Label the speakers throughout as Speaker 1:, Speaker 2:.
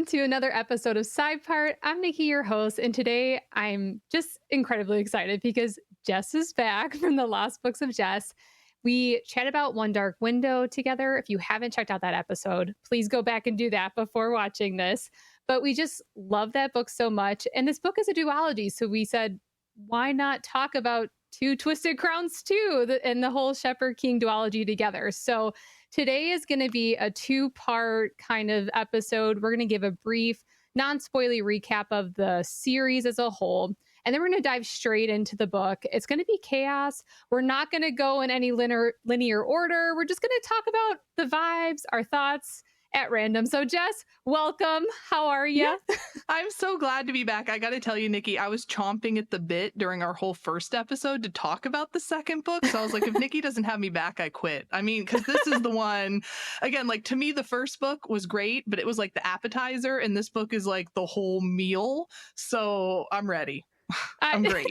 Speaker 1: welcome to another episode of Side Part. I'm Nikki, your host, and today I'm just incredibly excited because Jess is back from the Lost Books of Jess. We chat about One Dark Window together. If you haven't checked out that episode, please go back and do that before watching this. But we just love that book so much. And this book is a duology, so we said, why not talk about Two Twisted Crowns too, and the whole Shepherd King duology together. So today is going to be a two-part kind of episode. We're going to give a brief, non-spoily recap of the series as a whole, and then we're going to dive straight into the book. It's going to be chaos. We're not going to go in any linear order. We're just going to talk about the vibes, our thoughts at random. So Jess, welcome. How are you?
Speaker 2: Yeah, I'm so glad to be back. I got to tell you, Nikki, I was chomping at the bit during our whole first episode to talk about the second book. So I was like, if Nikki doesn't have me back, I quit. I mean, because this is the one, again, like to me, the first book was great, but it was like the appetizer. And this book is like the whole meal. So I'm ready. I'm great.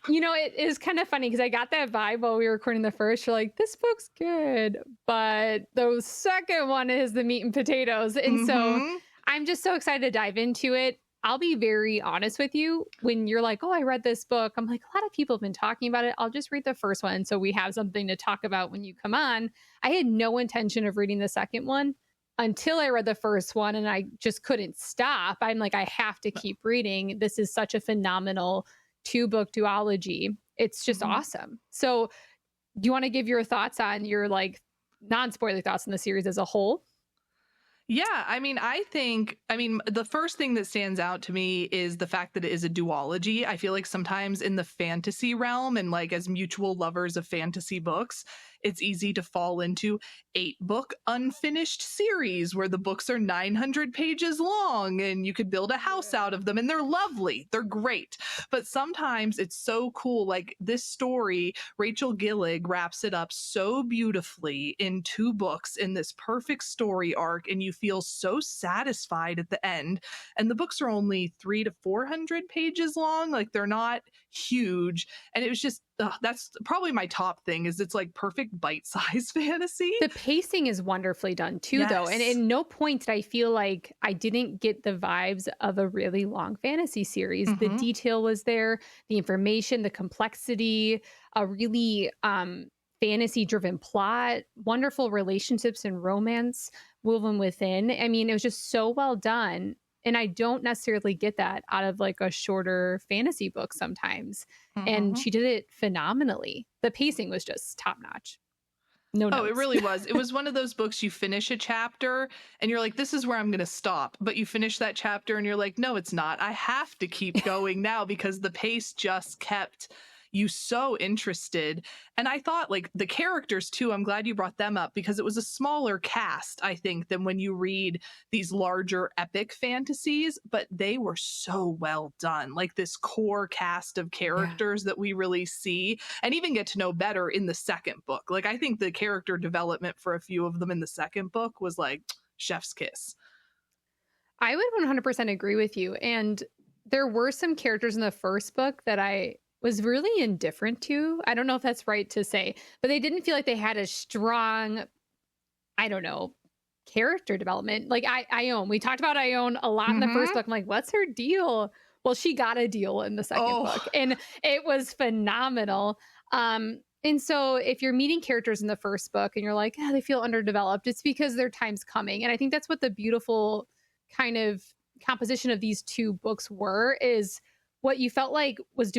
Speaker 1: You know, it is kind of funny because I got that vibe while we were recording the first. You're like, this book's good, but the second one is the meat and potatoes. And so I'm just so excited to dive into it. I'll be very honest with you. When you're like, oh, I read this book, I'm like, a lot of people have been talking about it. I'll just read the first one so we have something to talk about when you come on. I had no intention of reading the second one until I read the first one, and I just couldn't stop. I'm like, I have to keep reading. This is such a phenomenal two-book duology. It's just awesome. So do you want to give your thoughts on your like non-spoiler thoughts on the series as a whole?
Speaker 2: Yeah, I mean, the first thing that stands out to me is the fact that it is a duology. I feel like sometimes in the fantasy realm and like as mutual lovers of fantasy books, it's easy to fall into 8-book unfinished series where the books are 900 pages long and you could build a house out of them and they're lovely. They're great. But sometimes it's so cool. Like this story, Rachel Gillig wraps it up so beautifully in 2 books in this perfect story arc, and you feel so satisfied at the end. And the books are only 300 to 400 pages long. Like they're not huge. And it was just, that's probably my top thing is it's like perfect bite-sized fantasy.
Speaker 1: The pacing is wonderfully done too, though. And in no point did I feel like I didn't get the vibes of a really long fantasy series. The detail was there, the information, the complexity, a really fantasy-driven plot, wonderful relationships and romance woven within. I mean, it was just so well done. And I don't necessarily get that out of like a shorter fantasy book sometimes. And she did it phenomenally. The pacing was just top notch. No notes.
Speaker 2: Oh, it really was. It was one of those books you finish a chapter and you're like, this is where I'm going to stop. But you finish that chapter and you're like, no, it's not. I have to keep going now because the pace just kept you so interested. And I thought like the characters too, I'm glad you brought them up because it was a smaller cast, I think, than when you read these larger epic fantasies, but they were so well done. Like this core cast of characters that we really see and even get to know better in the second book. Like I think the character development for a few of them in the second book was like chef's kiss.
Speaker 1: I would 100% agree with you. And there were some characters in the first book that I was really indifferent to. I don't know if that's right to say, but they didn't feel like they had a strong, I don't know, character development. Like Ione, we talked about Ione a lot in the first book. I'm like, what's her deal? Well, she got a deal in the second book and it was phenomenal. And so if you're meeting characters in the first book and you're like, they feel underdeveloped, it's because their time's coming. And I think that's what the beautiful kind of composition of these 2 books is what you felt like was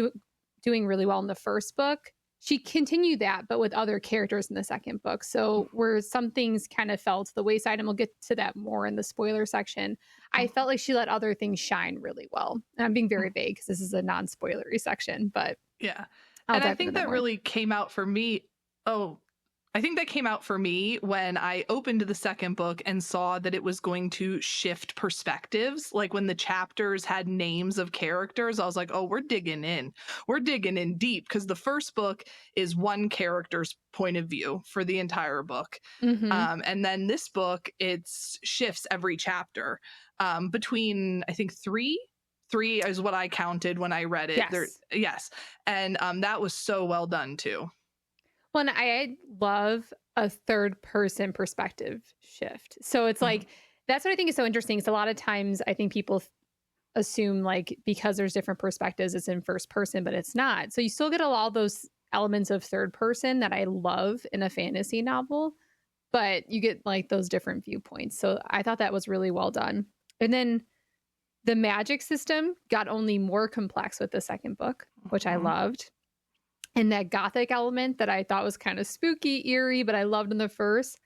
Speaker 1: doing really well in the first book. She continued that, but with other characters in the second book. So where some things kind of fell to the wayside, and we'll get to that more in the spoiler section, I felt like she let other things shine really well. And I'm being very vague because this is a non-spoilery section, but
Speaker 2: yeah. And I think that really came out for me. I think that came out for me when I opened the second book and saw that it was going to shift perspectives. Like when the chapters had names of characters, I was like, oh, we're digging in. We're digging in deep because the first book is one character's point of view for the entire book. And then this book, it shifts every chapter between, I think, 3 is what I counted when I read it.
Speaker 1: Yes.
Speaker 2: And that was so well done too.
Speaker 1: Well, and I love a third person perspective shift. So it's like That's what I think is so interesting. So a lot of times I think people assume like because there's different perspectives, it's in first person, but it's not. So you still get all those elements of third person that I love in a fantasy novel, but you get like those different viewpoints. So I thought that was really well done. And then the magic system got only more complex with the second book, which I loved. And that gothic element that I thought was kind of spooky, eerie, but I loved in the first,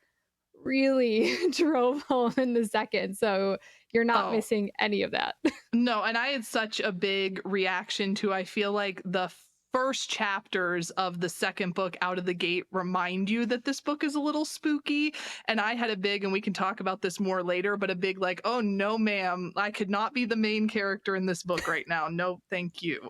Speaker 1: really drove home in the second. So you're not missing any of that.
Speaker 2: No, and I had such a big reaction to, I feel like the first chapters of the second book out of the gate remind you that this book is a little spooky. And I had a big, and we can talk about this more later, but a big like, oh no, ma'am, I could not be the main character in this book right now. No, thank you.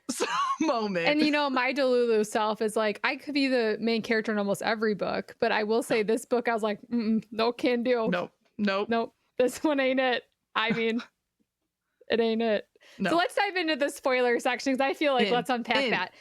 Speaker 2: Moment.
Speaker 1: And you know, my Delulu self is like, I could be the main character in almost every book, but I will say this book, I was like, no can do. Nope. This one ain't it. I mean, it ain't it. No. So let's dive into the spoiler section because I feel like let's unpack that.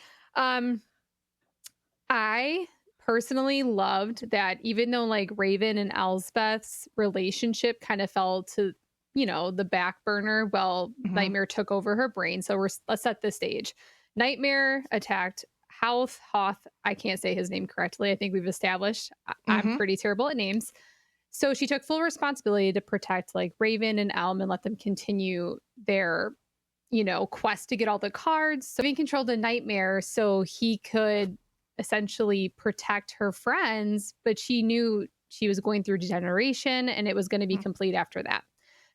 Speaker 1: I personally loved that even though like Raven and Elsbeth's relationship kind of fell to, you know, the back burner, well, Nightmare took over her brain. So let's set the stage. Nightmare attacked Hoth. I can't say his name correctly. I think we've established I'm pretty terrible at names. So she took full responsibility to protect like Raven and Elm and let them continue their, you know, quest to get all the cards. So he controlled the Nightmare so he could essentially protect her friends, but she knew she was going through degeneration and it was going to be complete after that.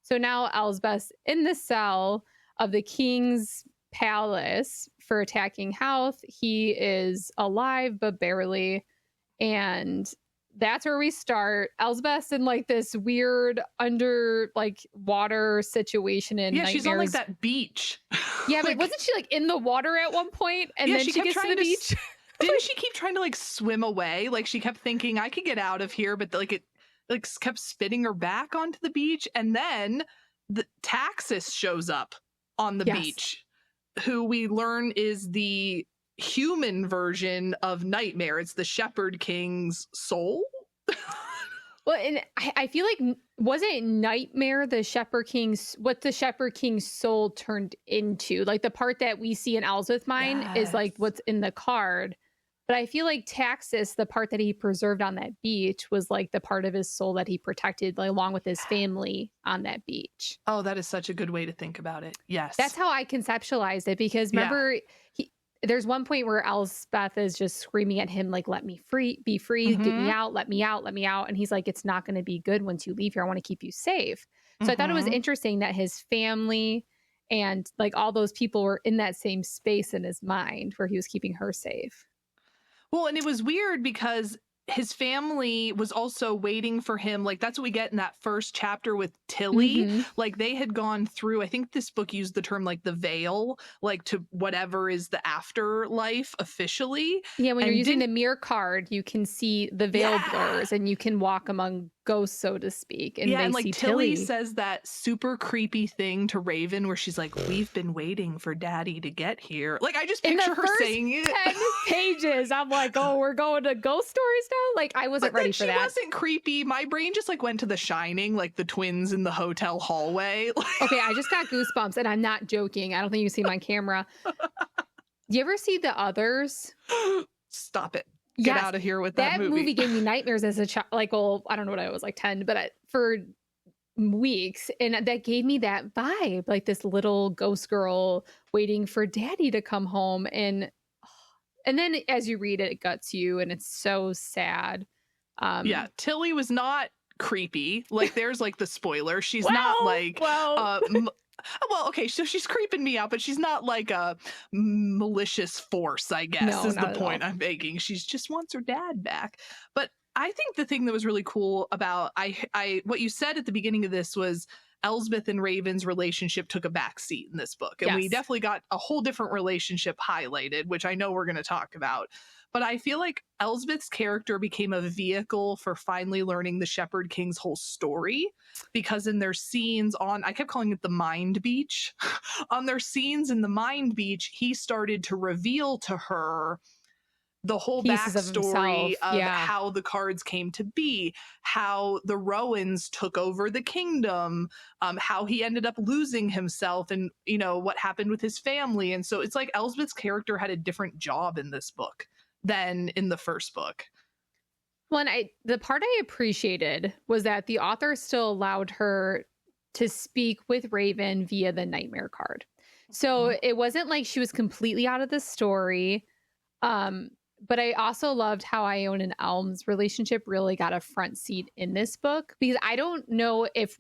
Speaker 1: So now Elsbeth's in the cell of the king's palace for attacking Hoth. He is alive, but barely. And that's where we start. Elsbeth's in like this weird under like water situation in Nightmare's.
Speaker 2: She's on like that beach.
Speaker 1: Yeah, but wasn't she like in the water at one point and then she gets to the beach?
Speaker 2: Didn't she keep trying to like swim away? Like she kept thinking I could get out of here, but like it like kept spinning her back onto the beach. And then the Taxis shows up on the beach, who we learn is the human version of Nightmare. It's the Shepherd King's soul.
Speaker 1: Well, and I feel like, was it Nightmare the Shepherd King's, what the Shepherd King's soul turned into? Like the part that we see in Elsbeth's mind is like what's in the card. But I feel like Taxis, the part that he preserved on that beach, was like the part of his soul that he protected, like, along with his family on that beach.
Speaker 2: Oh, that is such a good way to think about it. Yes.
Speaker 1: That's how I conceptualized it, because remember, there's one point where Elsbeth is just screaming at him, like, let me be free, get me out, let me out, let me out. And he's like, it's not going to be good once you leave here. I want to keep you safe. So I thought it was interesting that his family and like all those people were in that same space in his mind where he was keeping her safe.
Speaker 2: Well, and it was weird because his family was also waiting for him. Like, that's what we get in that first chapter with Tilly. Like, they had gone through, I think this book used the term, like, the veil, like, to whatever is the afterlife officially.
Speaker 1: Yeah, when you're using the mirror card, you can see the veil blurs and you can walk among ghosts, so to speak. And
Speaker 2: and like Tilly says that super creepy thing to Raven where she's like, we've been waiting for Daddy to get here. Like, I just picture her saying it.
Speaker 1: 10 pages, I'm like, oh, we're going to ghost stories now? Like, I wasn't ready for that.
Speaker 2: She wasn't creepy. My brain just like went to The Shining, like the twins in the hotel hallway.
Speaker 1: Okay, I just got goosebumps, and I'm not joking. I don't think you can see my camera. Do you ever see The Others?
Speaker 2: Stop it. Get out of here with that movie.
Speaker 1: That movie gave me nightmares as a child. Like, well, I don't know what I was, like 10, but for weeks. And that gave me that vibe, like this little ghost girl waiting for Daddy to come home. And then as you read it, it guts you, and it's so sad.
Speaker 2: Tilly was not creepy. Like, there's like the spoiler. She's not like well, okay, so she's creeping me out, but she's not like a malicious force, I guess, is the point I'm making. She's just wants her dad back. But I think the thing that was really cool about what you said at the beginning of this was Elsbeth and Raven's relationship took a back seat in this book. And we definitely got a whole different relationship highlighted, which I know we're going to talk about. But I feel like Elsbeth's character became a vehicle for finally learning the Shepherd King's whole story, because in their scenes I kept calling it the Mind Beach. On their scenes in the Mind Beach, he started to reveal to her the whole
Speaker 1: pieces of
Speaker 2: backstory
Speaker 1: himself.
Speaker 2: of
Speaker 1: Yeah.
Speaker 2: how the cards came to be, how the Rowans took over the kingdom, how he ended up losing himself, and you know what happened with his family. And so it's like Elsbeth's character had a different job in this book than in the first book.
Speaker 1: Well, and the part I appreciated was that the author still allowed her to speak with Raven via the nightmare card. So it wasn't like she was completely out of the story. But I also loved how Ione and Elm's relationship really got a front seat in this book, because I don't know if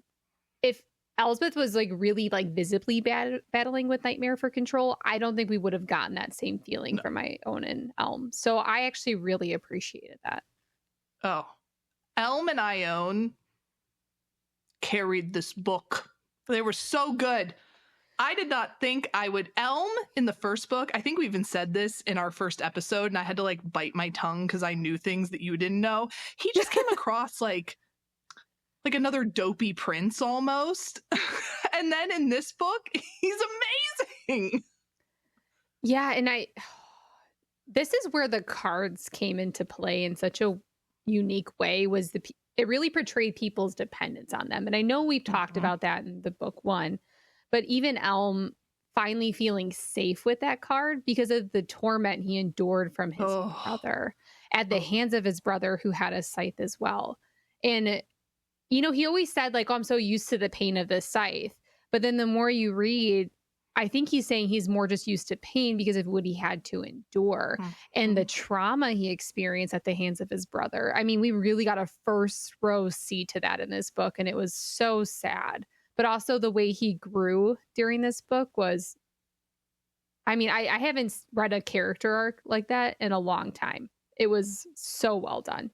Speaker 1: Elsbeth was like really like visibly battling with Nightmare for control. I don't think we would have gotten that same feeling from Ione and Elm. So I actually really appreciated that.
Speaker 2: Oh, Elm and Ione carried this book. They were so good. I did not think I would. Elm in the first book, I think we even said this in our first episode, and I had to like bite my tongue because I knew things that you didn't know. He just came across like another dopey prince almost. And then in this book, he's amazing.
Speaker 1: Yeah, and this is where the cards came into play in such a unique way. Was it really portrayed people's dependence on them. And I know we've talked about that in the book one, but even Elm finally feeling safe with that card because of the torment he endured from his brother at the hands of his brother who had a scythe as well. And, you know, he always said like, oh, I'm so used to the pain of the scythe. But then the more you read, I think he's saying he's more just used to pain because of what he had to endure and the trauma he experienced at the hands of his brother. I mean, we really got a first row seat to that in this book, and it was so sad. But also the way he grew during this book was, I mean, I haven't read a character arc like that in a long time. It was so well done.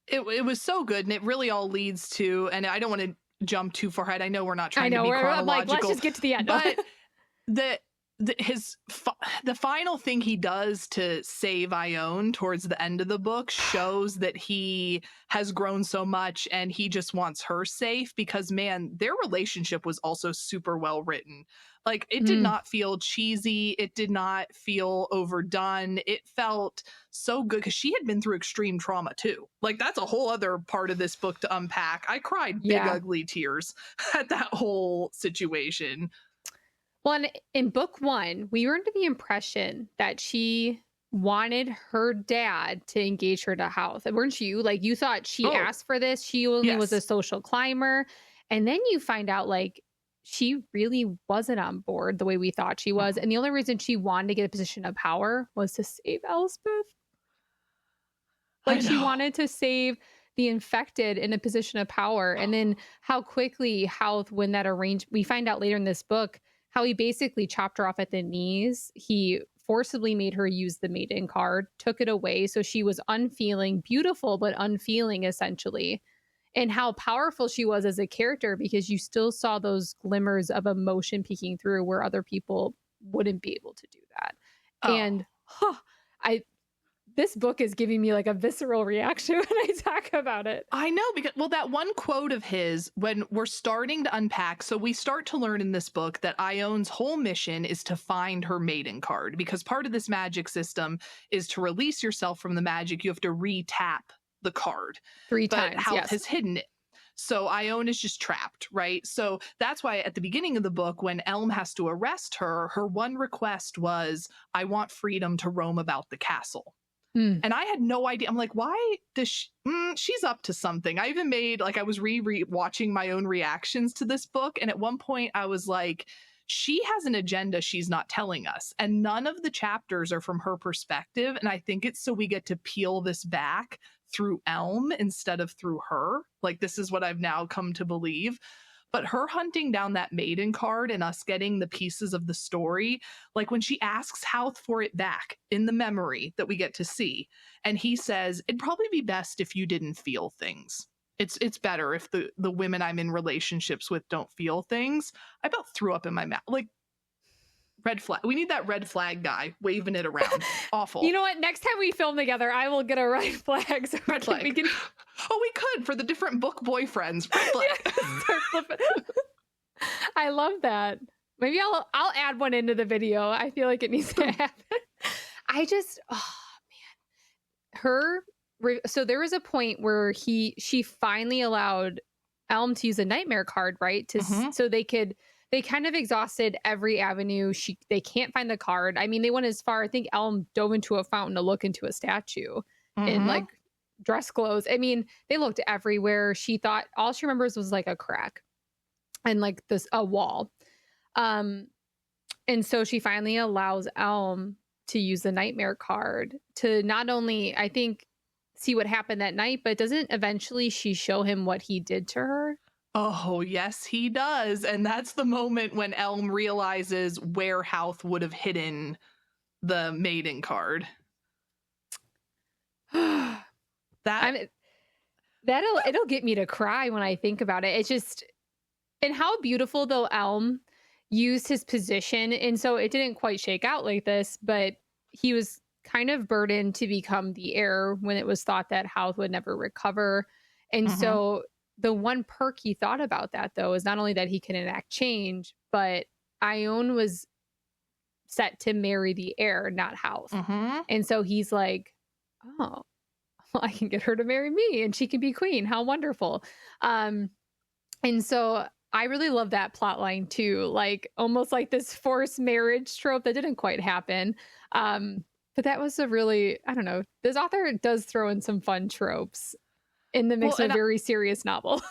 Speaker 2: It was so good, and it really all leads to, and I don't want to jump too far ahead. I know we're not trying to be chronological.
Speaker 1: Like, let's just get to the end.
Speaker 2: But the final thing he does to save Ione towards the end of the book shows that he has grown so much, and he just wants her safe because, man, their relationship was also super well written. Like, it did not feel cheesy. It did not feel overdone. It felt so good because she had been through extreme trauma too. Like, that's a whole other part of this book to unpack. I cried big, ugly tears at that whole situation.
Speaker 1: Well, and in book one, we were under the impression that she wanted her dad to engage her to health. Weren't you? Like, you thought she asked for this. She only was a social climber. And then you find out, like, she really wasn't on board the way we thought she was. And the only reason she wanted to get a position of power was to save Elspeth. Like, she wanted to save the infected in a position of power. And then how quickly Houth, when that arranged, we find out later in this book, how he basically chopped her off at the knees. He forcibly made her use the maiden card, took it away. So she was unfeeling, beautiful, but unfeeling essentially. And how powerful she was as a character, because you still saw those glimmers of emotion peeking through where other people wouldn't be able to do that. And this book is giving me like a visceral reaction when I talk about it.
Speaker 2: I know, because, well, that one quote of his, when we're starting to unpack, so we start to learn in this book that Ione's whole mission is to find her maiden card, because part of this magic system is to release yourself from the magic. You have to re-tap the card
Speaker 1: 3 times.
Speaker 2: But Houth has hidden it. So Ione is just trapped, right? So that's why at the beginning of the book, when Elm has to arrest her, her one request was, I want freedom to roam about the castle. And I had no idea. I'm like, why does she's up to something. I even made, like, I was watching my own reactions to this book. And at one point I was like, she has an agenda she's not telling us. And none of the chapters are from her perspective. And I think it's so we get to peel this back through Elm instead of through her. Like, this is what I've now come to believe. But her hunting down that maiden card and us getting the pieces of the story, like when she asks Houth for it back in the memory that we get to see, and he says, it'd probably be best if you didn't feel things. It's better if the women I'm in relationships with don't feel things. I about threw up in my mouth. Like, red flag. We need that red flag guy waving it around. Awful.
Speaker 1: You know what? Next time we film together, I will get a red flag. So
Speaker 2: red flag. We could for the different book boyfriends. Red flag.
Speaker 1: I love that. Maybe I'll add one into the video. I feel like it needs to happen. I just, so there was a point where she finally allowed Elm to use a nightmare card, right? So they kind of exhausted every avenue. They can't find the card. I mean, they went as far, I think Elm dove into a fountain to look into a statue in like dress clothes. I mean, they looked everywhere. She thought all she remembers was like a crack and like a wall. And so she finally allows Elm to use the nightmare card to not only, I think, see what happened that night, but doesn't eventually she show him what he did to her?
Speaker 2: Oh, yes, he does. And that's the moment when Elm realizes where Houth would have hidden the maiden card.
Speaker 1: It'll get me to cry when I think about it. It's just, and how beautiful though Elm used his position. And so it didn't quite shake out like this, but he was kind of burdened to become the heir when it was thought that Houth would never recover. And so the one perk he thought about that though is not only that he can enact change, but Ione was set to marry the heir, not Houth. And so he's like, oh, well, I can get her to marry me and she can be queen. How wonderful. And so I really love that plot line too, like almost like this forced marriage trope that didn't quite happen. But that was a really, I don't know, this author does throw in some fun tropes in the mix of a very serious novel.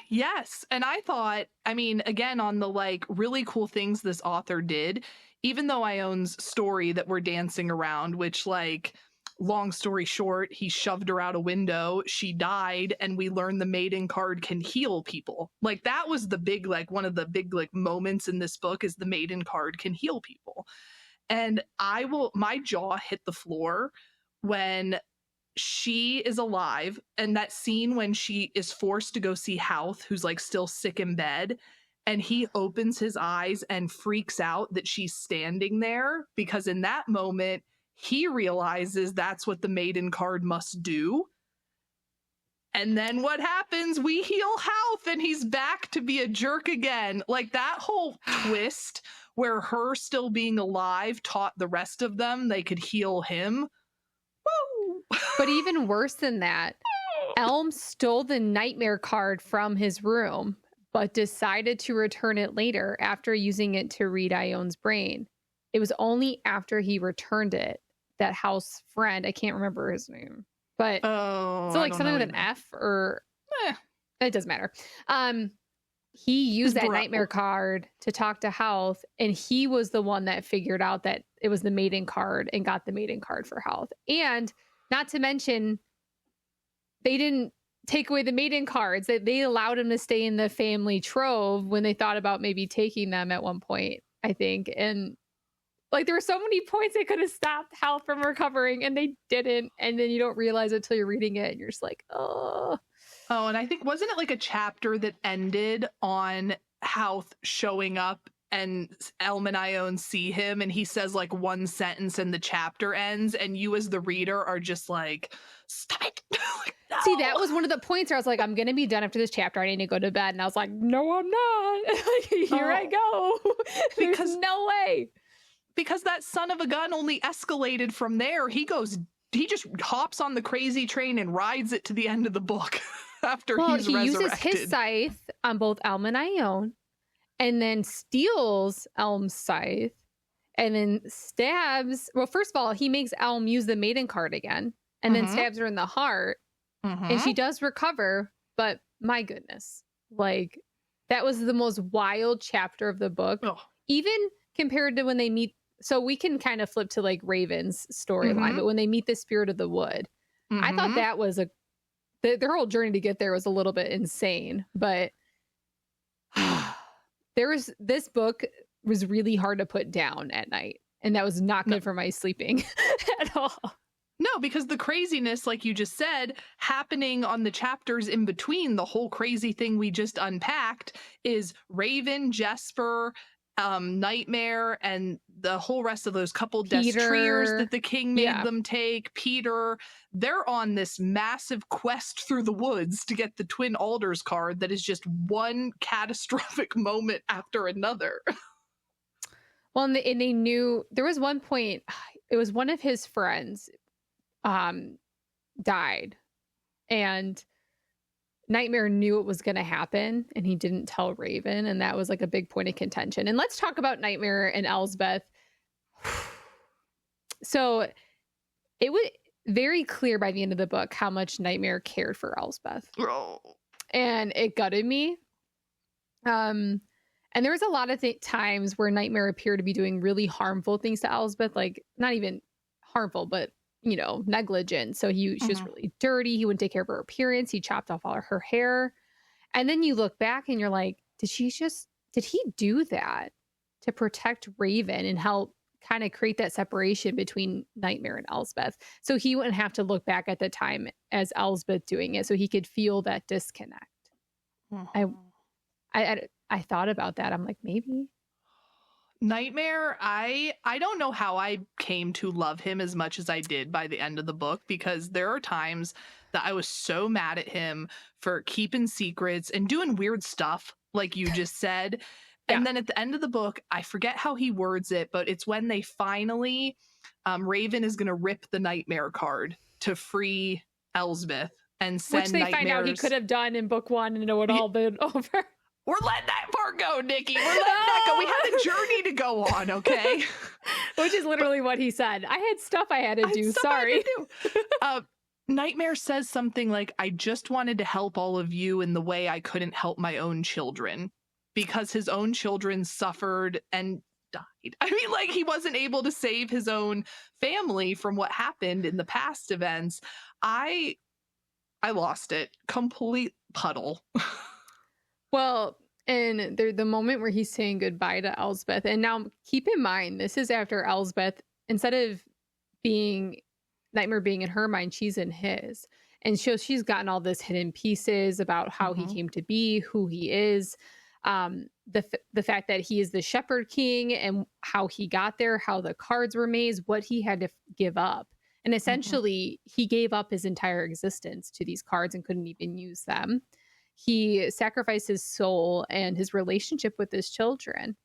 Speaker 2: Yes. And I thought, I mean, again, on the like really cool things this author did, even though Ione's story that we're dancing around, which like, long story short, he shoved her out a window, she died, and we learned the maiden card can heal people. Like that was the big, like one of the big like moments in this book is the maiden card can heal people. And my jaw hit the floor when she is alive, and that scene when she is forced to go see Houth, who's like still sick in bed, and he opens his eyes and freaks out that she's standing there, because in that moment he realizes that's what the maiden card must do. And then what happens? We heal Houth and he's back to be a jerk again. Like that whole twist where her still being alive taught the rest of them they could heal him. Woo!
Speaker 1: But even worse than that, Elm stole the nightmare card from his room, but decided to return it later after using it to read Ione's brain. It was only after he returned it that Houth's friend, I can't remember his name, but so like something with an F or it doesn't matter. He used that nightmare card to talk to Houth, and he was the one that figured out that it was the maiden card and got the maiden card for Houth. And not to mention, they didn't take away the maiden cards. They allowed him to stay in the family trove when they thought about maybe taking them at one point, I think. And like there were so many points they could have stopped Hal from recovering, and they didn't. And then you don't realize it till you're reading it, and you're just like, oh.
Speaker 2: Oh, and I think, wasn't it like a chapter that ended on Houth showing up and Elm and Ione see him, and he says like one sentence and the chapter ends, and you as the reader are just like, stop it. Like, no.
Speaker 1: See, that was one of the points where I was like, I'm going to be done after this chapter. I need to go to bed. And I was like, no, I'm not. Here I go. There's no way.
Speaker 2: Because that son of a gun only escalated from there. He just hops on the crazy train and rides it to the end of the book after he's resurrected.
Speaker 1: He uses his scythe on both Elm and Ione, and then steals Elm's scythe, and then stabs. Well, first of all, he makes Elm use the maiden card again, and then stabs her in the heart, and she does recover. But my goodness, like that was the most wild chapter of the book, even compared to when they meet. So we can kind of flip to like Raven's storyline, but when they meet the Spirit of the Wood, I thought that was their whole journey to get there was a little bit insane. But this book was really hard to put down at night, and that was not good for my sleeping at all.
Speaker 2: No, because the craziness, like you just said, happening on the chapters in between, the whole crazy thing we just unpacked is Raven, Jesper, Nightmare, and the whole rest of those couple destriers that the king made them take, Peter. They're on this massive quest through the woods to get the Twin Alders card that is just one catastrophic moment after another.
Speaker 1: Well, and they knew there was one point, it was one of his friends died. And Nightmare knew it was going to happen and he didn't tell Raven. And that was like a big point of contention. And let's talk about Nightmare and Elsbeth. So it was very clear by the end of the book how much Nightmare cared for Elsbeth.
Speaker 2: Oh.
Speaker 1: And it gutted me. And there was a lot of times where Nightmare appeared to be doing really harmful things to Elsbeth, like not even harmful, but negligent. So she was really dirty. He wouldn't take care of her appearance. He chopped off all of her hair. And then you look back and you're like, did he do that to protect Raven and help kind of create that separation between Nightmare and Elsbeth? So he wouldn't have to look back at the time as Elsbeth doing it. So he could feel that disconnect. I thought about that. I'm like, maybe.
Speaker 2: Nightmare, I don't know how I came to love him as much as I did by the end of the book, because there are times that I was so mad at him for keeping secrets and doing weird stuff, like you just said. And then at the end of the book, I forget how he words it, but it's when they finally, Raven is going to rip the Nightmare card to free Elsbeth and send
Speaker 1: Which they find out he could have done in book 1 and it would all been over.
Speaker 2: We're letting that part go, Nikki. We're letting that go. We had a journey to go on, okay?
Speaker 1: Which is literally what he said. I had stuff I had to do. Sorry.
Speaker 2: Nightmare says something like, I just wanted to help all of you in the way I couldn't help my own children, because his own children suffered and died. I mean, like, he wasn't able to save his own family from what happened in the past events. I lost it. Complete puddle.
Speaker 1: Well, and the moment where he's saying goodbye to Elsbeth, and now keep in mind, this is after Elsbeth, instead of Nightmare being in her mind, she's in his. And she's gotten all this hidden pieces about how he came to be, who he is, the fact that he is the Shepherd King and how he got there, how the cards were made, what he had to give up. And essentially, he gave up his entire existence to these cards and couldn't even use them. He sacrificed his soul and his relationship with his children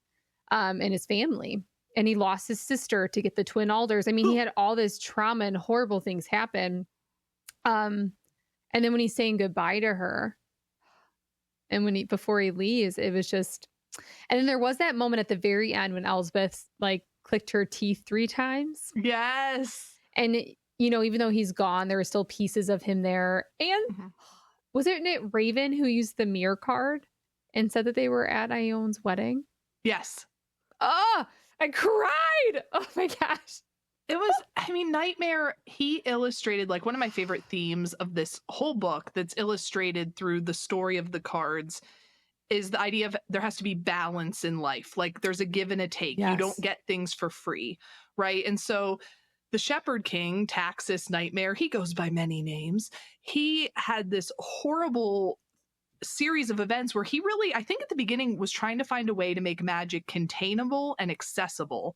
Speaker 1: and his family. And he lost his sister to get the twin alders. I mean, he had all this trauma and horrible things happen. And then when he's saying goodbye to her, and before he leaves, it was just... And then there was that moment at the very end when Elsbeth like clicked her teeth 3 times.
Speaker 2: Yes.
Speaker 1: And, even though he's gone, there were still pieces of him there. And wasn't it Raven who used the mirror card and said that they were at Ion's wedding?
Speaker 2: Yes.
Speaker 1: Oh, I cried. Oh my gosh.
Speaker 2: It was, Nightmare, he illustrated, like, one of my favorite themes of this whole book that's illustrated through the story of the cards is the idea of there has to be balance in life. Like, there's a give and a take. Yes. You don't get things for free, right? And so the Shepherd King, Taxis Nightmare, he goes by many names. He had this horrible series of events where he really, I think at the beginning, was trying to find a way to make magic containable and accessible.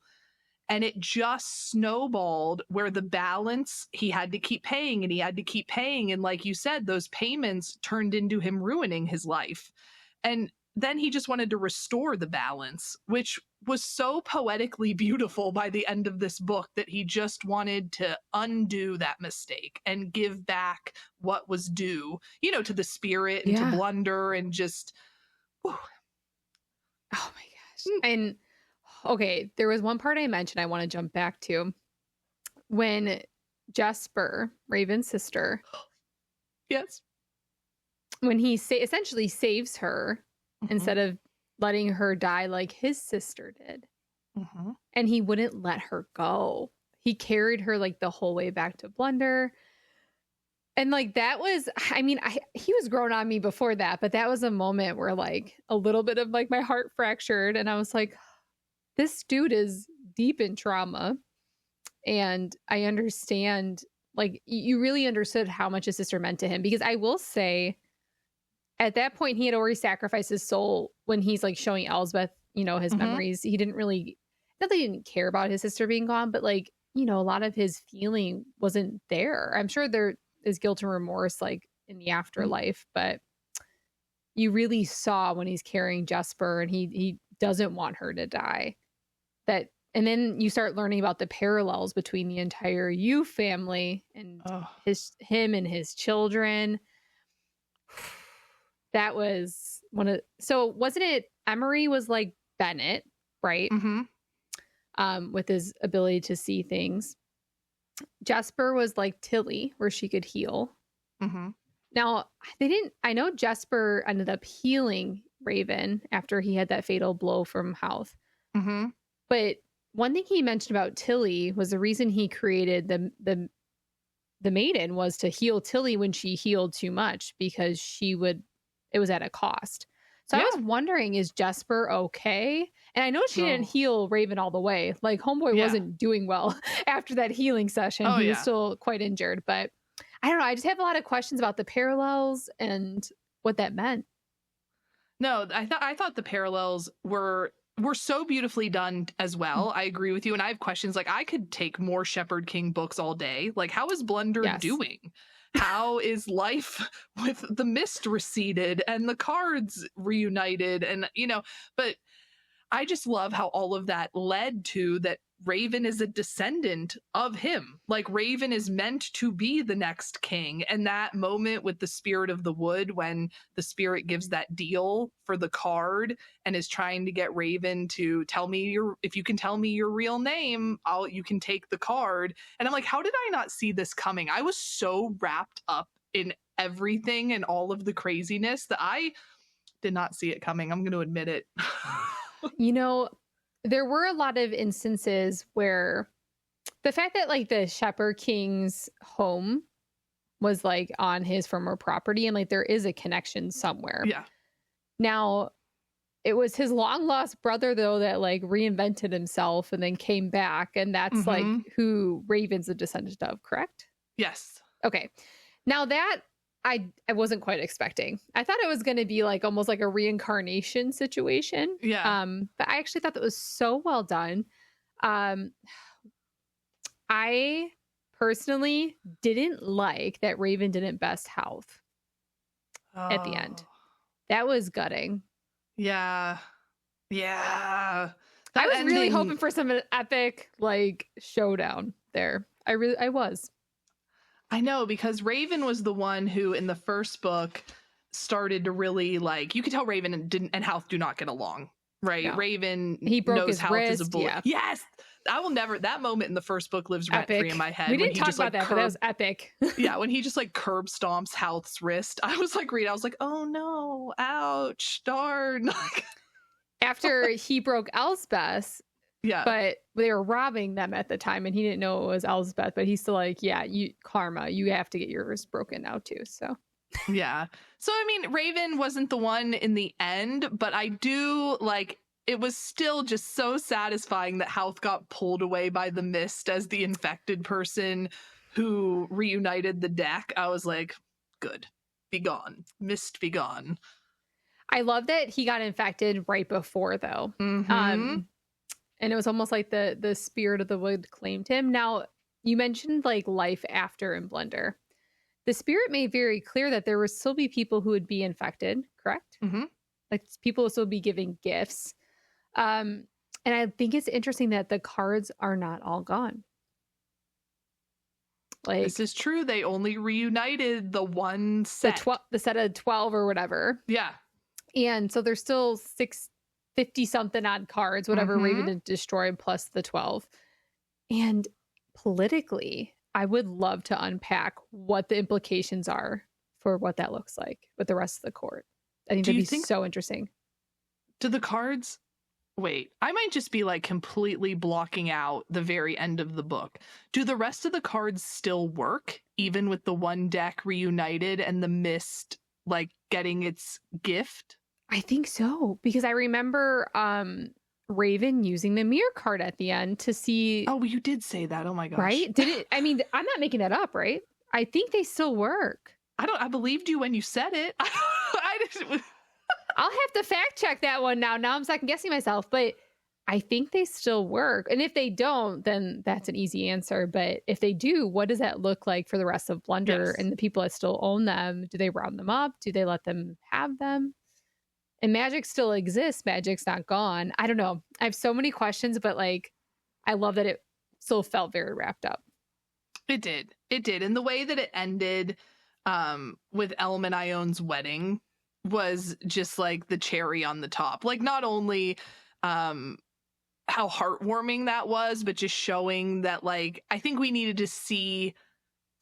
Speaker 2: And it just snowballed where the balance, he had to keep paying and he had to keep paying. And like you said, those payments turned into him ruining his life. And then he just wanted to restore the balance, which was so poetically beautiful by the end of this book, that he just wanted to undo that mistake and give back what was due, to the spirit and to Blunder and just... Whew.
Speaker 1: Oh my gosh. And okay, there was one part I mentioned I want to jump back to. When Jesper, Raven's sister...
Speaker 2: Yes.
Speaker 1: When he essentially saves her instead of letting her die like his sister did. And he wouldn't let her go. He carried her like the whole way back to Blunder. And like that was, he was grown on me before that, but that was a moment where like a little bit of like my heart fractured. And I was like, this dude is deep in trauma. And I understand, like, you really understood how much his sister meant to him. Because I will say, at that point, he had already sacrificed his soul when he's like showing Elsbeth, his memories. He didn't really, not that he didn't care about his sister being gone, but like, a lot of his feeling wasn't there. I'm sure there is guilt and remorse like in the afterlife, but you really saw when he's carrying Jesper and he doesn't want her to die, that And then you start learning about the parallels between the entire Yu family and
Speaker 2: Oh.
Speaker 1: him and his children. That was one of, so wasn't it Emery was like Bennett, right? With his ability to see things. Jesper was like Tilly, where she could heal. Now, I know Jesper ended up healing Raven after he had that fatal blow from Houth. But one thing he mentioned about Tilly was the reason he created the maiden was to heal Tilly when she healed too much, because it was at a cost. So I was wondering, is Jesper okay? And I know she didn't heal Raven all the way. Like, Homeboy wasn't doing well after that healing session. He was still quite injured. But I don't know. I just have a lot of questions about the parallels and what that meant.
Speaker 2: No, I thought the parallels were so beautifully done as well. I agree with you. And I have questions. Like, I could take more Shepherd King books all day. Like, how is Blunder doing? How is life with the mist receded and the cards reunited? And, but I just love how all of that led to that Raven is a descendant of him. Like, Raven is meant to be the next king. And that moment with the Spirit of the Wood, when the spirit gives that deal for the card and is trying to get Raven to tell me if you can tell me your real name, you can take the card. And I'm like, how did I not see this coming? I was so wrapped up in everything and all of the craziness that I did not see it coming. I'm going to admit it.
Speaker 1: There were a lot of instances where the fact that like the Shepherd King's home was like on his former property, and like there is a connection somewhere.
Speaker 2: Yeah.
Speaker 1: Now, it was his long lost brother though that like reinvented himself and then came back, and that's like who Raven's a descendant of, correct?
Speaker 2: Yes.
Speaker 1: Okay. Now that I wasn't quite expecting. I thought it was going to be like almost like a reincarnation situation.
Speaker 2: Yeah.
Speaker 1: But I actually thought that was so well done. I personally didn't like that Raven didn't best Houth at the end. That was gutting.
Speaker 2: Yeah. Yeah.
Speaker 1: I was really hoping for some epic like showdown there. I was.
Speaker 2: I know, because Raven was the one who in the first book started to really like, you could tell Raven and Houth do not get along, right? No. Raven
Speaker 1: he broke
Speaker 2: knows
Speaker 1: his
Speaker 2: Houth
Speaker 1: wrist,
Speaker 2: is a bully. Yeah. Yes. I will never, that moment in the first book lives rent free in my head.
Speaker 1: We didn't talk about that, but that was epic.
Speaker 2: Yeah, when he just like curb stomps Houth's wrist. I was like, I was like, oh no, ouch, darn.
Speaker 1: After he broke Elspeth.
Speaker 2: Yeah.
Speaker 1: But they were robbing them at the time, and he didn't know it was Elspeth, but he's still like, yeah, karma, you have to get yours broken now too. So
Speaker 2: yeah. So I mean, Raven wasn't the one in the end, but I do like, it was still just so satisfying that Houth got pulled away by the mist as the infected person who reunited the deck. I was like, good, be gone, mist, be gone.
Speaker 1: I love that he got infected right before though. And it was almost like the Spirit of the Wood claimed him. Now, you mentioned like life after in Blunder. The Spirit made very clear that there would still be people who would be infected, correct? Like people will still be giving gifts. And I think it's interesting that the cards are not all gone. Like,
Speaker 2: this is true. They only reunited the one set.
Speaker 1: The set of 12 or whatever.
Speaker 2: Yeah.
Speaker 1: And so there's still 50 something odd cards, whatever Raven had destroyed, plus the 12. And politically, I would love to unpack what the implications are for what that looks like with the rest of the court. I think that'd be so interesting.
Speaker 2: Do the cards... Wait, I might just be like completely blocking out the very end of the book. Do the rest of the cards still work, even with the one deck reunited and the mist like getting its gift?
Speaker 1: I think so, because I remember Raven using the mirror card at the end to see.
Speaker 2: Oh, you did say that. Oh my gosh.
Speaker 1: Right? Did it? I mean, I'm not making that up, right? I think they still work.
Speaker 2: I believed you when you said it.
Speaker 1: I'll have to fact check that one now. Now I'm second guessing myself, but I think they still work. And if they don't, then that's an easy answer. But if they do, what does that look like for the rest of Blunder and the people that still own them? Do they round them up? Do they let them have them? And magic still exists. Magic's not gone. I don't know. I have so many questions, but like, I love that it still felt very wrapped up.
Speaker 2: It did. It did. And the way that it ended with Elm and Ione's wedding was just like the cherry on the top. Like, not only how heartwarming that was, but just showing that, like, I think we needed to see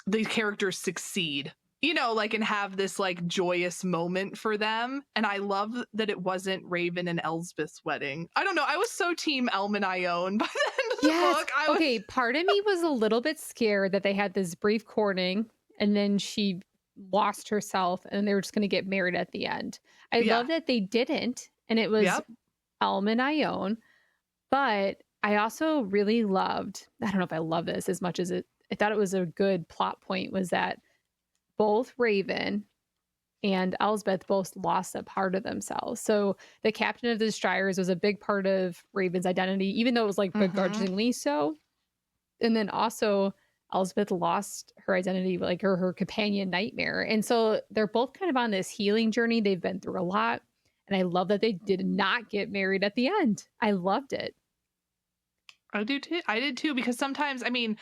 Speaker 2: the characters succeed, you know, like, and have this like joyous moment for them. And I love that it wasn't Raven and Elsbeth's wedding. I don't know. I was so team Elm and Ione by the end of the book.
Speaker 1: Okay, part of me was a little bit scared that they had this brief courting and then she lost herself and they were just going to get married at the end. I love that they didn't, and it was Elm and Ione. But I also really loved, I don't know if I love this as much as I thought it was a good plot point, was that both Raven and Elsbeth both lost a part of themselves. So the captain of the Destroyers was a big part of Raven's identity, even though it was like begrudgingly so. And then also Elsbeth lost her identity, like her companion Nightmare. And so they're both kind of on this healing journey. They've been through a lot. And I love that they did not get married at the end. I loved it.
Speaker 2: I do too. I did too, because sometimes, I mean,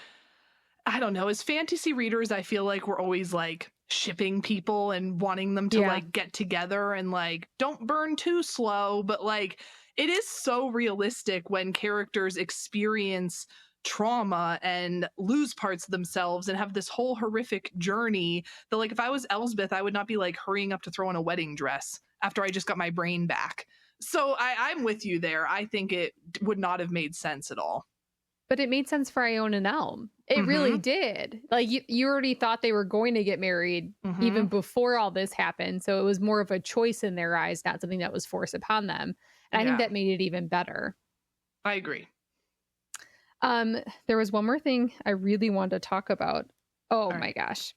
Speaker 2: I don't know, as fantasy readers, I feel like we're always like shipping people and wanting them to like get together and like don't burn too slow. But like, it is so realistic when characters experience trauma and lose parts of themselves and have this whole horrific journey that, like, if I was Elsbeth, I would not be like hurrying up to throw on a wedding dress after I just got my brain back. So I'm with you there. I think it would not have made sense at all.
Speaker 1: But it made sense for Ione and Elm. It really did. Like, you already thought they were going to get married even before all this happened. So it was more of a choice in their eyes, not something that was forced upon them. And I think that made it even better.
Speaker 2: I agree.
Speaker 1: There was one more thing I really wanted to talk about. Oh my gosh.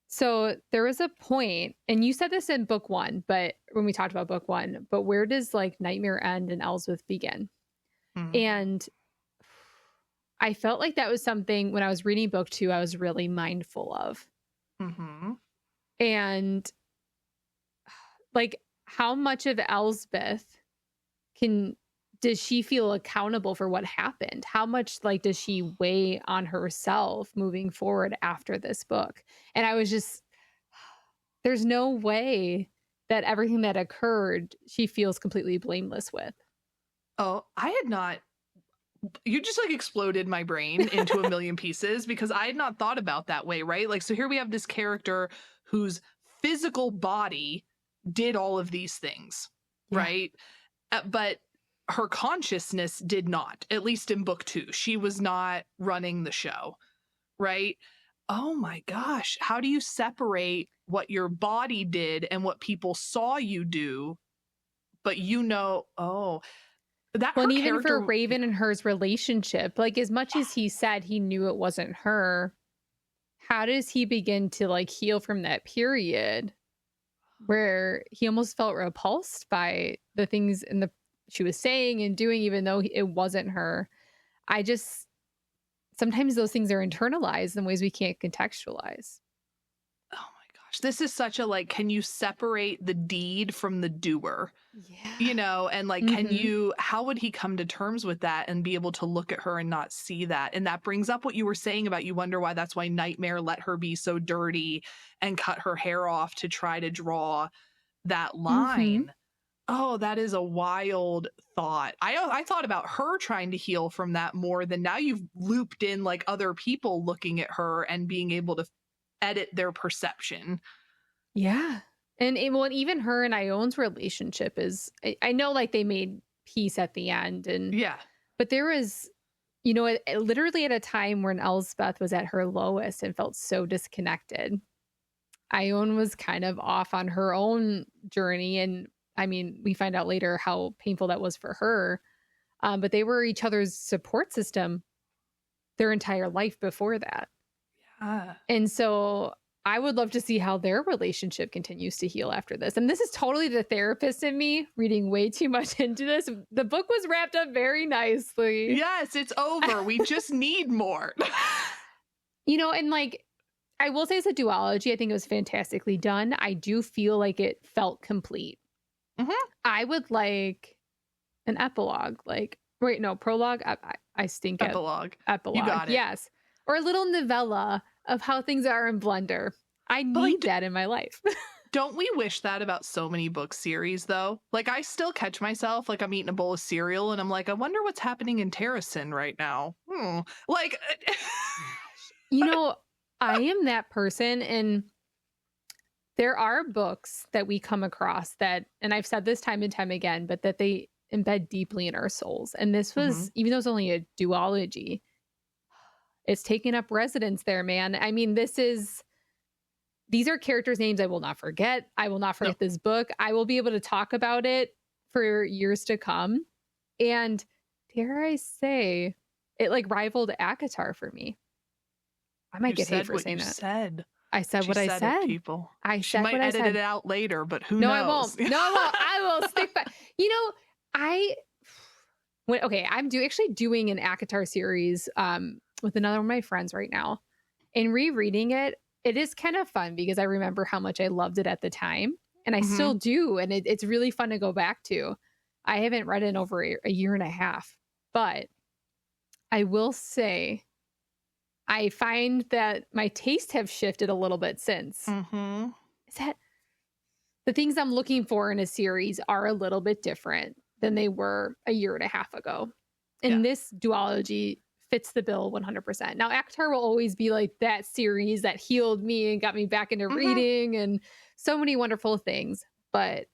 Speaker 1: So there was a point, and you said this in book one, but when we talked about book one, but where does like Nightmare end and Elsbeth begin? And I felt like that was something when I was reading book two, I was really mindful of. And like, how much of Elsbeth does she feel accountable for what happened? How much like does she weigh on herself moving forward after this book? And I was just, there's no way that everything that occurred, she feels completely blameless with.
Speaker 2: Oh, I had not. You just like exploded my brain into a million pieces, because I had not thought about that way, right? Like, so here we have this character whose physical body did all of these things, right? But her consciousness did not, at least in book two. She was not running the show, right? Oh my gosh. How do you separate what your body did and what people saw you do? But that.
Speaker 1: Well, and even for Raven and her's relationship, like, as much as he said he knew it wasn't her, how does he begin to like heal from that period where he almost felt repulsed by the things she was saying and doing, even though it wasn't her? Sometimes those things are internalized in ways we can't contextualize.
Speaker 2: Oh my gosh. This is such a, like, can you separate the deed from the doer? You know, and like, how would he come to terms with that and be able to look at her and not see that? And that brings up what you were saying about, you wonder why that's why Nightmare let her be so dirty and cut her hair off to try to draw that line. Oh, that is a wild thought. I thought about her trying to heal from that more than now you've looped in like other people looking at her and being able to edit their perception.
Speaker 1: Yeah. And even her and Ione's relationship is, I know like they made peace at the end, and but there was, you know, literally at a time when Elsbeth was at her lowest and felt so disconnected. Ione was kind of off on her own journey, and I mean, we find out later how painful that was for her. But they were each other's support system their entire life before that. And so I would love to see how their relationship continues to heal after this. And this is totally the therapist in me reading way too much into this. The book was wrapped up very nicely.
Speaker 2: Yes, it's over. We just need more.
Speaker 1: You know, and like, I will say as a duology, I think it was fantastically done. I do feel like it felt complete. I would like an epilogue. Like, Wait, no, prologue. I stink at
Speaker 2: Epilogue. You
Speaker 1: epilogue.
Speaker 2: got it.
Speaker 1: Yes, or a little novella of how things are in Blender. I
Speaker 2: But like,
Speaker 1: need that in my life.
Speaker 2: don't we wish that about so many book series though? Like I still catch myself like I'm eating a bowl of cereal and I'm like, I wonder what's happening in Terracin right now. Like
Speaker 1: You know, I am that person, and there are books that we come across that, and I've said this time and time again, but that they embed deeply in our souls. And this was, even though it's only a duology, it's taking up residence there, man. I mean, these are characters' names I will not forget. I will not forget this book. I will be able to talk about it for years to come. And dare I say, it like rivaled ACOTAR for me. I might get hate for saying that.
Speaker 2: Said.
Speaker 1: I said
Speaker 2: She
Speaker 1: what I
Speaker 2: said
Speaker 1: said.
Speaker 2: It, people.
Speaker 1: I
Speaker 2: She
Speaker 1: said
Speaker 2: might
Speaker 1: what I
Speaker 2: edit
Speaker 1: said.
Speaker 2: it out later, but who
Speaker 1: No,
Speaker 2: knows?
Speaker 1: I won't. No, I won't. I will stick by. You know, I'm actually doing an ACOTAR series with another one of my friends right now. And rereading it, it is kind of fun because I remember how much I loved it at the time. And I still do. And it's really fun to go back to. I haven't read it in over a year and a half. But I will say, I find that my tastes have shifted a little bit since. Is that the things I'm looking for in a series are a little bit different than they were a year and a half ago. And this duology fits the bill 100%. Now, ACOTAR will always be like that series that healed me and got me back into reading and so many wonderful things. But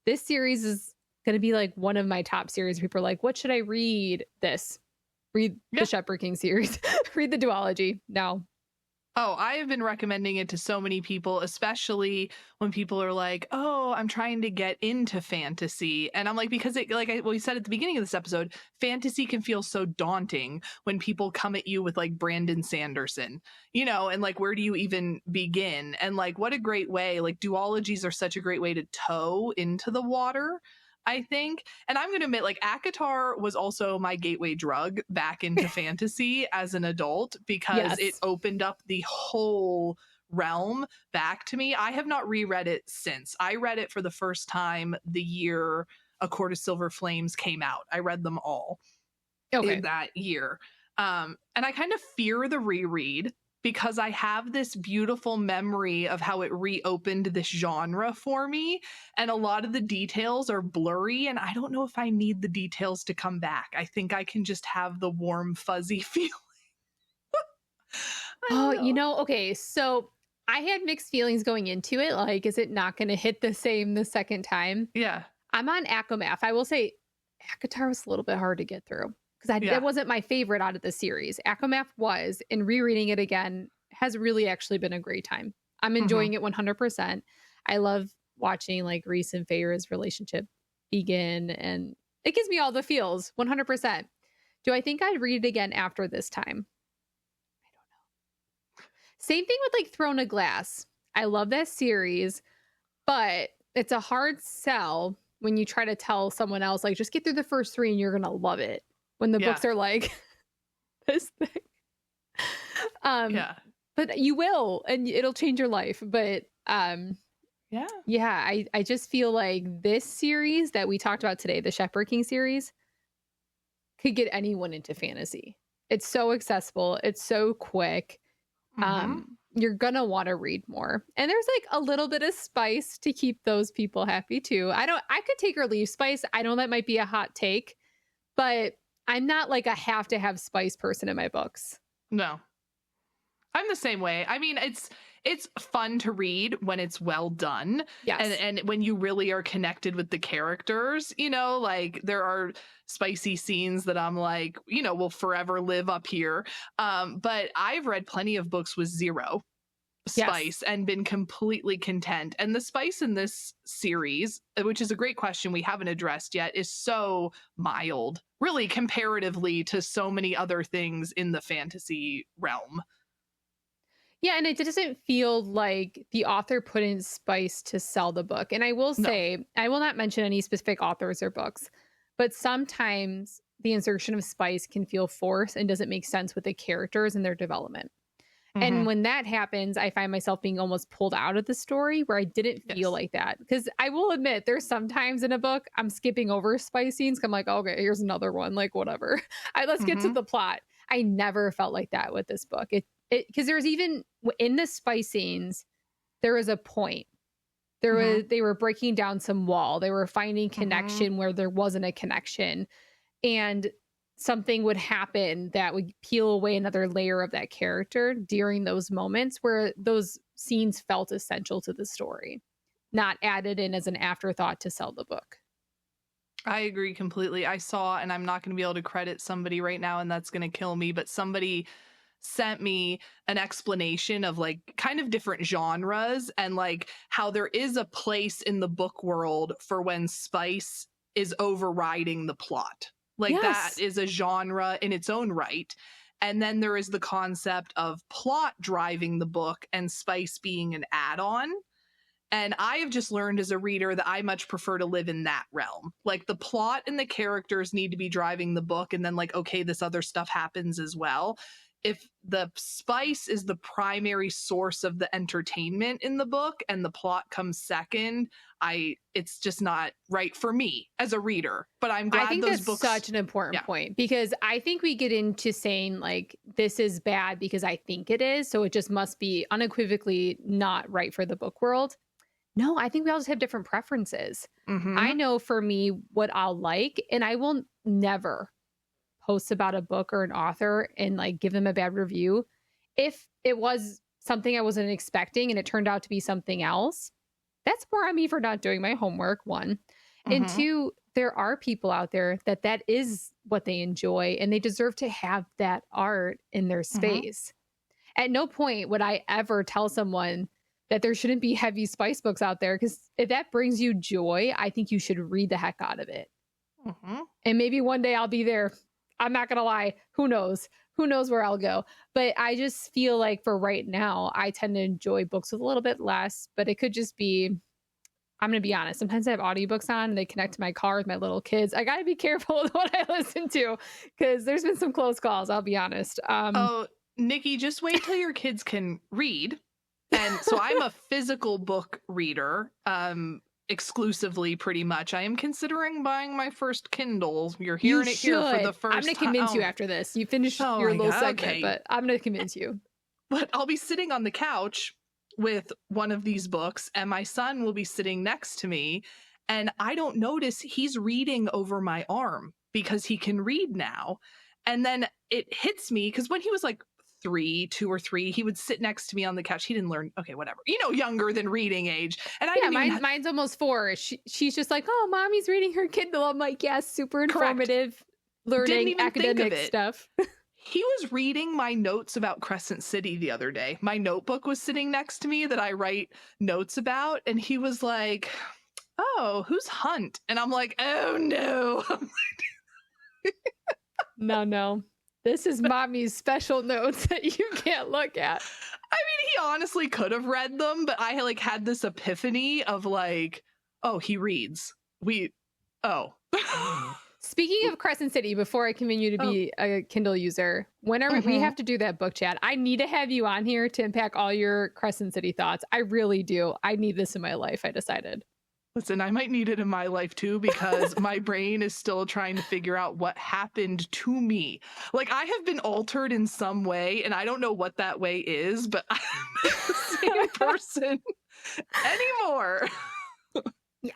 Speaker 1: this series is going to be like one of my top series. People are like, what should I read? Read the Shepherd King series. Read the duology. No.
Speaker 2: Oh, I have been recommending it to so many people, especially when people are like, oh, I'm trying to get into fantasy. And I'm like, because we said at the beginning of this episode, fantasy can feel so daunting when people come at you with like Brandon Sanderson, and like, where do you even begin? And like, what a great way, like duologies are such a great way to toe into the water, I think. And I'm going to admit, like, ACOTAR was also my gateway drug back into fantasy as an adult because it opened up the whole realm back to me. I have not reread it since. I read it for the first time the year A Court of Silver Flames came out. I read them all in that year. And I kind of fear the reread because I have this beautiful memory of how it reopened this genre for me. And a lot of the details are blurry, and I don't know if I need the details to come back. I think I can just have the warm, fuzzy feeling.
Speaker 1: Okay. So I had mixed feelings going into it. Like, is it not going to hit the same the second time?
Speaker 2: Yeah.
Speaker 1: I'm on ACOMAF. I will say ACOTAR was a little bit hard to get through. That wasn't my favorite out of the series. ACOMAF was, and rereading it again has really actually been a great time. I'm enjoying it 100%. I love watching like Reese and Feyre's relationship begin, and it gives me all the feels 100%. Do I think I'd read it again after this time? I don't know. Same thing with like Throne of Glass. I love that series, but it's a hard sell when you try to tell someone else, like, just get through the first 3 and you're going to love it. When the books are like this thing. But you will, and it'll change your life. But I just feel like this series that we talked about today, the Shepherd King series, could get anyone into fantasy. It's so accessible. It's so quick. You're gonna want to read more. And there's like a little bit of spice to keep those people happy too. I could take or leave spice. I know that might be a hot take, but I'm not like a have to have spice person in my books. No.
Speaker 2: I'm the same way. I mean, it's fun to read when it's well done. Yes. And when you really are connected with the characters, like there are spicy scenes that I'm like, will forever live up here. But I've read plenty of books with zero spice and been completely content. And the spice in this series, which is a great question we haven't addressed yet, is so mild, really comparatively to so many other things in the fantasy realm.
Speaker 1: Yeah, and it doesn't feel like the author put in spice to sell the book. And I will say, I will not mention any specific authors or books, but sometimes the insertion of spice can feel forced and doesn't make sense with the characters and their development. And when that happens, I find myself being almost pulled out of the story where I didn't feel like that. Because I will admit, there's sometimes in a book, I'm skipping over spice scenes. I'm like, okay, here's another one. Like, whatever. Let's get to the plot. I never felt like that with this book. Because there's even in the spice scenes, there was a point. They were breaking down some wall. They were finding connection where there wasn't a connection. And something would happen that would peel away another layer of that character during those moments where those scenes felt essential to the story, not added in as an afterthought to sell the book.
Speaker 2: I agree completely. I saw, and I'm not going to be able to credit somebody right now, and that's going to kill me, but somebody sent me an explanation of like kind of different genres and like how there is a place in the book world for when spice is overriding the plot. Like that is a genre in its own right. And then there is the concept of plot driving the book and spice being an add-on. And I have just learned as a reader that I much prefer to live in that realm. Like the plot and the characters need to be driving the book. And then like, okay, this other stuff happens as well. If the spice is the primary source of the entertainment in the book and the plot comes second, it's just not right for me as a reader. But I'm glad
Speaker 1: I think
Speaker 2: those
Speaker 1: that's
Speaker 2: books.
Speaker 1: Such an important point, because I think we get into saying like this is bad because I think it is, so it just must be unequivocally not right for the book world. No, I think we all just have different preferences. I know for me what I'll like, and I will never post about a book or an author and like give them a bad review if it was something I wasn't expecting and it turned out to be something else. That's more on me for not doing my homework, one. And two, there are people out there that is what they enjoy and they deserve to have that art in their space. At no point would I ever tell someone that there shouldn't be heavy spice books out there, because if that brings you joy, I think you should read the heck out of it. And maybe one day I'll be there. I'm not going to lie. Who knows? Who knows where I'll go? But I just feel like for right now, I tend to enjoy books with a little bit less, but it could just be, I'm going to be honest. Sometimes I have audiobooks on and they connect to my car with my little kids. I got to be careful with what I listen to, because there's been some close calls. I'll be honest.
Speaker 2: Oh, Nikki, just wait till your kids can read. And so I'm a physical book reader. Exclusively, pretty much. I am considering buying my first Kindle. You're hearing it here for the first time.
Speaker 1: I'm going to convince you after this. You finish your little segment, but I'm going to convince you.
Speaker 2: But I'll be sitting on the couch with one of these books, and my son will be sitting next to me, and I don't notice he's reading over my arm because he can read now. And then it hits me, because when he was like 2 or 3, he would sit next to me on the couch. He didn't learn, okay, whatever, younger than reading age. And
Speaker 1: mine's almost 4. She's just like, oh, mommy's reading her Kindle. I'm like, yes, super informative, learning academic stuff.
Speaker 2: He was reading my notes about Crescent City the other day. My notebook was sitting next to me that I write notes about, and he was like, oh, who's Hunt? And I'm like, oh no.
Speaker 1: No. This is mommy's special notes that you can't look at.
Speaker 2: I mean, he honestly could have read them, but I had this epiphany of like, oh, he reads.
Speaker 1: Speaking of Crescent City, before I continue to be a Kindle user, whenever we have to do that book chat, I need to have you on here to unpack all your Crescent City thoughts. I really do. I need this in my life, I decided.
Speaker 2: Listen, I might need it in my life too, because my brain is still trying to figure out what happened to me. Like, I have been altered in some way, and I don't know what that way is, but I'm not the same person anymore.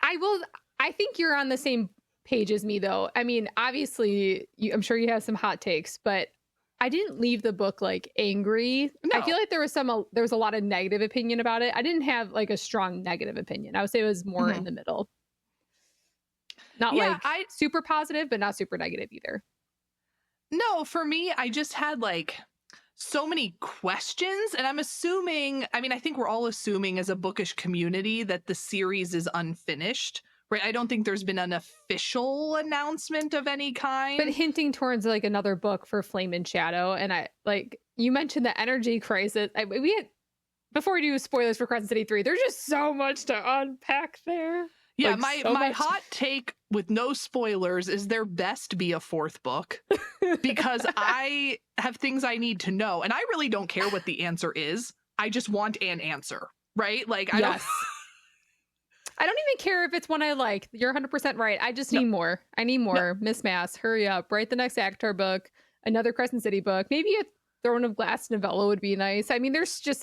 Speaker 1: I think you're on the same page as me, though. I mean, obviously, I'm sure you have some hot takes, but I didn't leave the book like angry. No. I feel like there was a lot of negative opinion about it. I didn't have like a strong negative opinion. I would say it was more in the middle. Not super positive, but not super negative either.
Speaker 2: No, for me, I just had like so many questions, and I'm assuming, I mean, I think we're all assuming as a bookish community that the series is unfinished. Right, I don't think there's been an official announcement of any kind.
Speaker 1: But hinting towards like another book for Flame and Shadow. And I like, you mentioned the energy crisis. Before we do spoilers for Crescent City 3, there's just so much to unpack there.
Speaker 2: Yeah,
Speaker 1: Like,
Speaker 2: my
Speaker 1: so
Speaker 2: my
Speaker 1: much.
Speaker 2: hot take with no spoilers is there best be a fourth book because I have things I need to know and I really don't care what the answer is. I just want an answer, right? Like I don't
Speaker 1: Yes. I don't even care if it's one I like. You're 100% right. I just
Speaker 2: no,
Speaker 1: need more. I need
Speaker 2: no,
Speaker 1: more. Miss Mass, hurry up. Write the next Actor book, another Crescent City book. Maybe a Throne of Glass novella would be nice. I mean,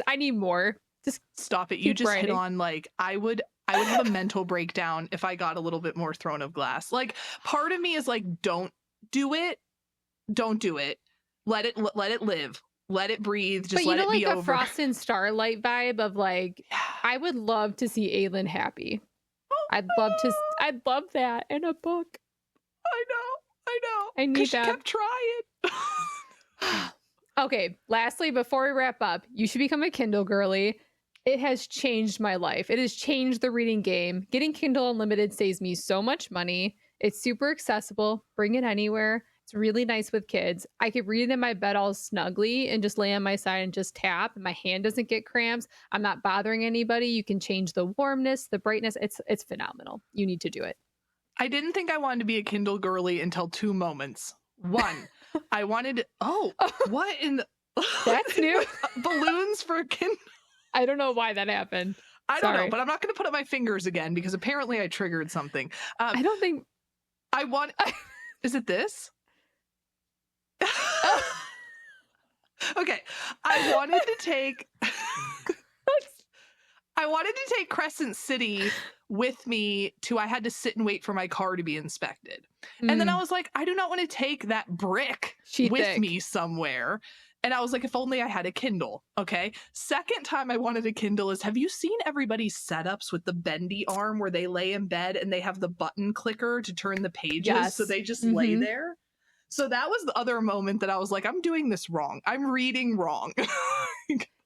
Speaker 1: I need more. Just
Speaker 2: stop it. You
Speaker 1: keep
Speaker 2: just hit
Speaker 1: writing.
Speaker 2: on like I would have a mental breakdown if I got a little bit more Throne of Glass. Like part of me is like don't do it. Don't do it. Let it live. Let it breathe. Just
Speaker 1: But you
Speaker 2: let
Speaker 1: know,
Speaker 2: it
Speaker 1: like
Speaker 2: be
Speaker 1: a
Speaker 2: over.
Speaker 1: Frost and Starlight vibe of like,
Speaker 2: Yeah.
Speaker 1: I would love to see Aelin happy. I'd love that in a book.
Speaker 2: I know.
Speaker 1: I need
Speaker 2: Because she
Speaker 1: that.
Speaker 2: kept trying.
Speaker 1: Okay, lastly, before we wrap up, you should become a Kindle girly. It has changed my life. It has changed the reading game. Getting Kindle Unlimited saves me so much money. It's super accessible. Bring it anywhere. It's really nice with kids. I could read it in my bed all snugly and just lay on my side and just tap. And my hand doesn't get cramps. I'm not bothering anybody. You can change the warmness, the brightness. It's phenomenal. You need to do it.
Speaker 2: I didn't think I wanted to be a Kindle girly until 2 moments. One, I wanted what in the
Speaker 1: That's new.
Speaker 2: balloons for Kindle.
Speaker 1: I don't know why that happened.
Speaker 2: I don't know,
Speaker 1: Sorry.
Speaker 2: but I'm not going to put up my fingers again because apparently I triggered something.
Speaker 1: I don't think
Speaker 2: I want. Is it this? Okay, I wanted to take. I wanted to take Crescent City with me to. I had to sit and wait for my car to be inspected, and then I was like, I do not want to take that brick with me somewhere. And I was like, if only I had a Kindle. Okay. Second time I wanted a Kindle is, have you seen everybody's setups with the bendy arm where they lay in bed and they have the button clicker to turn the pages?
Speaker 1: Yes.
Speaker 2: So they just lay there. So that was the other moment that I was like, I'm doing this wrong. I'm reading wrong.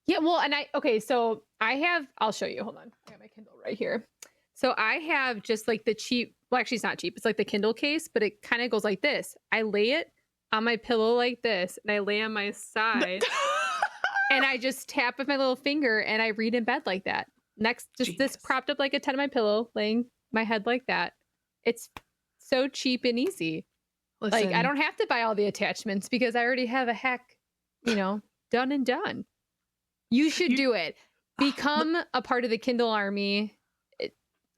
Speaker 1: Yeah, well, and so I'll show you. Hold on. I got my Kindle right here. So I have just like the cheap, well, actually it's not cheap. It's like the Kindle case, but it kind of goes like this. I lay it on my pillow like this, and I lay on my side, and I just tap with my little finger, and I read in bed like that. Next, just this propped up like a 10 on my pillow, laying my head like that. It's so cheap and easy.
Speaker 2: Listen,
Speaker 1: like I don't have to buy all the attachments because I already have a hack, done and done. You should do it. Become a part of the Kindle army.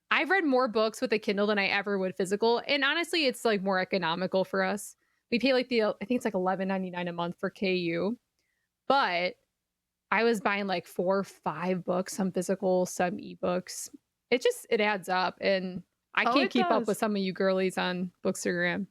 Speaker 1: I've read more books with a Kindle than I ever would physical, and honestly, it's like more economical for us. We pay like I think it's like $11.99 a month for KU, but I was buying like 4 or 5 books, some physical, some ebooks. It adds up, and I can't keep up with some of you girlies on Bookstagram.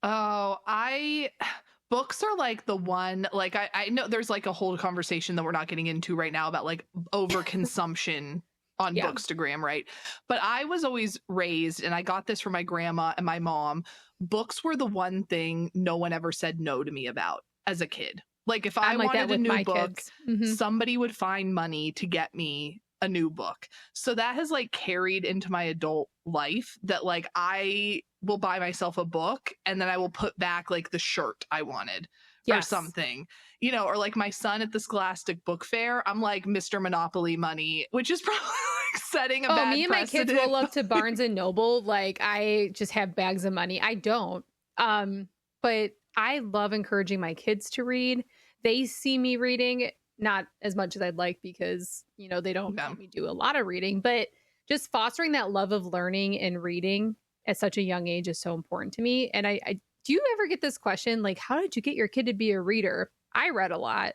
Speaker 2: Books are like the one, like I know there's like a whole conversation that we're not getting into right now about like overconsumption on Bookstagram, right? But I was always raised, and I got this from my grandma and my mom. Books were the one thing no one ever said no to me about as a kid. Like if I wanted a new book, somebody would find money to get me a new book. So that has like carried into my adult life that like I will buy myself a book and then I will put back like the shirt I wanted or something, or like my son at the Scholastic Book Fair, I'm like Mr. Monopoly money, which is probably like setting a bad
Speaker 1: me and
Speaker 2: precedent.
Speaker 1: My kids roll up to Barnes and Noble. Like I just have bags of money. I don't. But I love encouraging my kids to read. They see me reading, not as much as I'd like because, they don't let me do a lot of reading, but just fostering that love of learning and reading at such a young age is so important to me. And I do you ever get this question? Like, how did you get your kid to be a reader? I read a lot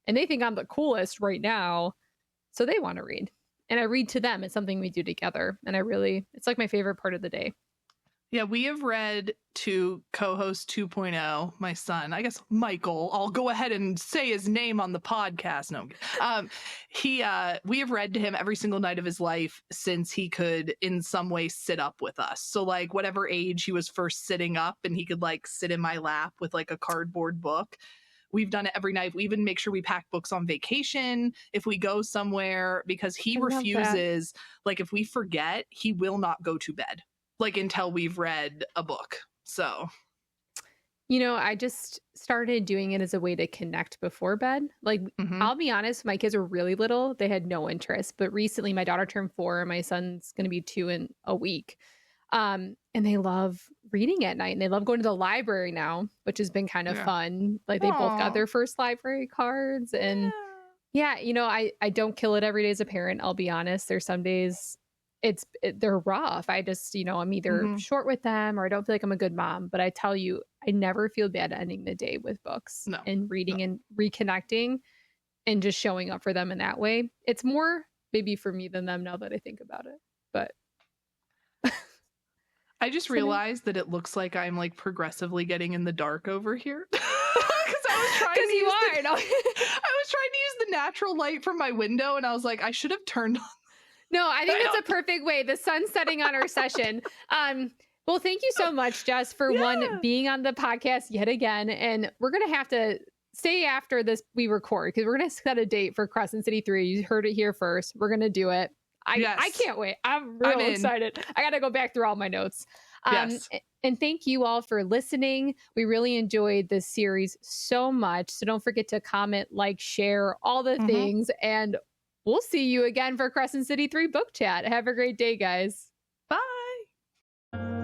Speaker 1: and they think I'm the coolest right now. So they want to read and I read to them. It's something we do together. And it's like my favorite part of the day.
Speaker 2: Yeah, we have read to co-host 2.0, my son, I guess Michael. I'll go ahead and say his name on the podcast. No, we have read to him every single night of his life since he could in some way sit up with us. So like whatever age he was first sitting up and he could like sit in my lap with like a cardboard book. We've done it every night. We even make sure we pack books on vacation if we go somewhere because he refuses. Like if we forget, he will not go to bed. Like until we've read a book. So
Speaker 1: I just started doing it as a way to connect before bed. Like,
Speaker 2: Hmm.
Speaker 1: I'll be honest, my kids were really little. They had no interest. But recently, my daughter turned 4, my son's going to be 2 in a week. And they love reading at night and they love going to the library now, which has been kind of
Speaker 2: Yeah.
Speaker 1: fun. Like, they both got
Speaker 2: Aw.
Speaker 1: their first library cards. And
Speaker 2: Yeah.
Speaker 1: yeah, I don't kill it every day as a parent. I'll be honest. There's some days they're rough. I just, I'm either
Speaker 2: Hmm.
Speaker 1: short with them or I don't feel like I'm a good mom. But I tell you, I never feel bad ending the day with books
Speaker 2: No.
Speaker 1: and
Speaker 2: No.
Speaker 1: reading and reconnecting and just showing up for them in that way. It's more maybe for me than them now that I think about it. But
Speaker 2: I just
Speaker 1: so no.
Speaker 2: realized that it looks like I'm like progressively getting in the dark over here. Because I was trying
Speaker 1: Because
Speaker 2: to
Speaker 1: you
Speaker 2: use
Speaker 1: are. No.
Speaker 2: I was trying to use the natural light from my window, and I was like, I should have turned on.
Speaker 1: No, I think that's a perfect way. The sun's setting on our session. Well, thank you so much, Jess, for one,
Speaker 2: Yeah.
Speaker 1: being on the podcast yet again. And we're going to have to stay after this we record because we're going to set a date for Crescent City 3. You heard it here first. We're going to do it. I
Speaker 2: Yes.
Speaker 1: can't wait. I'm
Speaker 2: I'm
Speaker 1: real
Speaker 2: in.
Speaker 1: excited. I got to go back through all my notes.
Speaker 2: Yes.
Speaker 1: And thank you all for listening. We really enjoyed this series so much. So don't forget to comment, like, share, all the
Speaker 2: Mhm.
Speaker 1: things. And we'll see you again for Crescent City 3 book chat. Have a great day, guys.
Speaker 2: Bye.